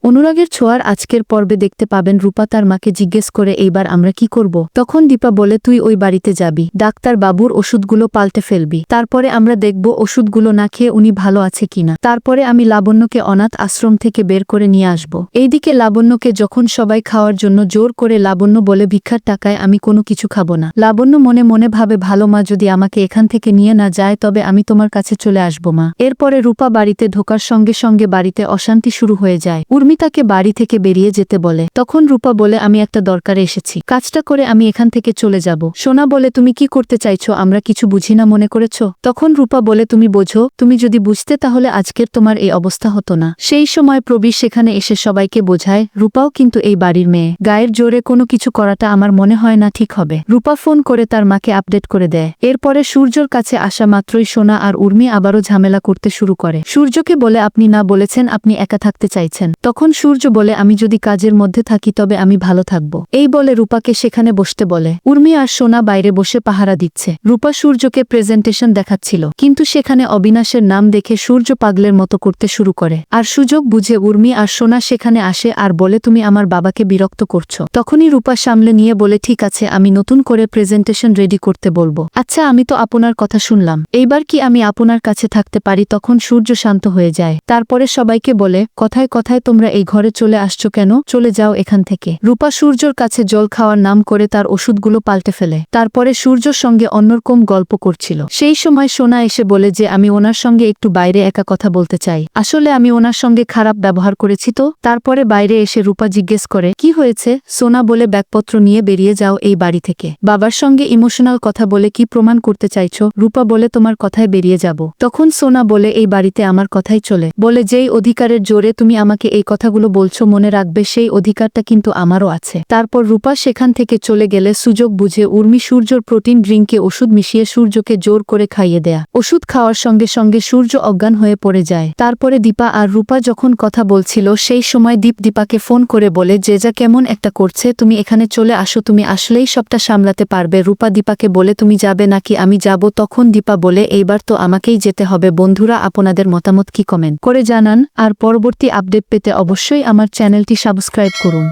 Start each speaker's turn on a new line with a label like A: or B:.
A: অনুরাগের ছোঁয়ার আজকের পর্বে দেখতে পাবেন রূপা তার মাকে জিজ্ঞেস করে এইবার আমরা কি করব। তখন দীপা বলে তুই ওই বাড়িতে যাবি, ডাক্তার বাবুর ওষুধগুলো পাল্টে ফেলবি, তারপরে আমরা দেখব ওষুধগুলো না খেয়ে উনি ভালো আছে কিনা, তারপরে আমি লাবণ্যকে অনাথ আশ্রম থেকে বের করে নিয়ে আসব। এইদিকে লাবণ্যকে যখন সবাই খাওয়ার জন্য জোর করে লাবণ্য বলে ভিক্ষার টাকায় আমি কোনো কিছু খাবো না। লাবণ্য মনে মনে ভাবে ভালো মা যদি আমাকে এখান থেকে নিয়ে না যায় তবে আমি তোমার কাছে চলে আসবো মা। এরপরে রূপা বাড়িতে ঢোকার সঙ্গে সঙ্গে বাড়িতে অশান্তি শুরু হয়ে যায়। উর্মি তাকে বাড়ি থেকে বেরিয়ে যেতে বলে। তখন রূপা বলে আমি একটা দরকারে এসেছি, কাজটা করে আমি এখান থেকে চলে যাব। সোনা বলে তুমি কি করতে চাইছো, আমরা কিছু বুঝি না মনে করেছ? তখন রূপা বলে তুমি বোঝো, তুমি যদি বুঝতে তাহলে আজকের তোমার এই অবস্থা হতো না। সেই সময় প্রবীর সেখানে এসে সবাইকে বোঝায় রূপাও কিন্তু এই বাড়ির মেয়ে, গায়ের জোরে কোনো কিছু করাটা আমার মনে হয় না ঠিক হবে। রূপা ফোন করে তার মাকে আপডেট করে দেয়। এরপরে সূর্যর কাছে আসা মাত্রই সোনা আর উর্মি আবারও ঝামেলা করতে শুরু করে। সূর্যকে বলে আপনি না বলেছেন আপনি একা থাকতে চাইছেন। তখন সূর্য বলে আমি যদি কাজের মধ্যে থাকি তবে আমি ভালো থাকব। এই বলে রূপাকে সেখানে বসতে বলে। উর্মি আর সোনা বাইরে বসে পাহারা দিচ্ছে। রূপা সূর্যকে প্রেজেন্টেশন দেখাচ্ছিল, কিন্তু সেখানে অবিনাশের নাম দেখে সূর্য পাগলের মতো করতে শুরু করে। আর সুযোগ বুঝে উর্মি আর সোনা সেখানে আসে আর বলে তুমি আমার বাবাকে বিরক্ত করছো। তখনই রূপা সামলে নিয়ে বলে ঠিক আছে আমি নতুন করে প্রেজেন্টেশন রেডি করতে বলবো। আচ্ছা আমি তো আপনার কথা শুনলাম, এইবার কি আমি আপনার কাছে থাকতে পারি? তখন সূর্য শান্ত হয়ে যায়। তারপরে সবাইকে বলে কথায় কথায় তোমরা এই ঘরে চলে আসছো কেন, চলে যাও এখান থেকে। রূপা সূর্যর কাছে জল খাওয়ার নাম করে তার ওষুধগুলো পাল্টে ফেলে। তারপরে সূর্যর সঙ্গে অন্যরকম গল্প করছিল। সেই সময় সোনা এসে বলে যে আমি ওনার সঙ্গে একটু বাইরে একা কথা বলতে চাই, আসলে আমি ওনার সঙ্গে খারাপ ব্যবহার করেছি তো। তারপরে বাইরে এসে রূপা জিজ্ঞেস করে কি হয়েছে। সোনা বলে ব্যাগপত্র নিয়ে বেরিয়ে যাও এই বাড়ি থেকে। বাবার সঙ্গে ইমোশনাল কথা বলে কি প্রমাণ করতে চাইছো? রূপা বলে তোমার কথায় বেরিয়ে যাব। তখন সোনা বলে এই বাড়িতে আমার কথাই চলে, বলে যেই অধিকারের জোরে তুমি আমাকে এই কথাগুলো বলছো মনে রাখবে সেই অধিকারটা কিন্তু আমারও আছে। তারপর রূপা সেখান থেকে চলে গেলে সুযোগ বুঝে উর্মি সূর্যর প্রোটিন ড্রিঙ্কে ওষুধ মিশিয়ে সূর্যকে জোর করে খাইয়ে দেয়া। ওষুধ খাওয়ার সঙ্গে সঙ্গে সূর্য অজ্ঞান হয়ে পড়ে যায়। তারপরে দীপা আর রূপা যখন কথা বলছিল সেই সময় দীপাকে ফোন করে বলে যে যা কেমন একটা করছে, তুমি এখানে চলে আসো, তুমি আসলেই সবটা সামলাতে পারবে। রূপা দীপাকে বলে তুমি যাবে নাকি আমি যাব? তখন দীপা বলে এইবার তো আমাকেই যেতে হবে। বন্ধুরা আপনাদের মতামত কি কমেন্ট করে জানান, আর পরবর্তী আপডেট পেতে অবশ্যই আমার চ্যানেলটি সাবস্ক্রাইব করুন।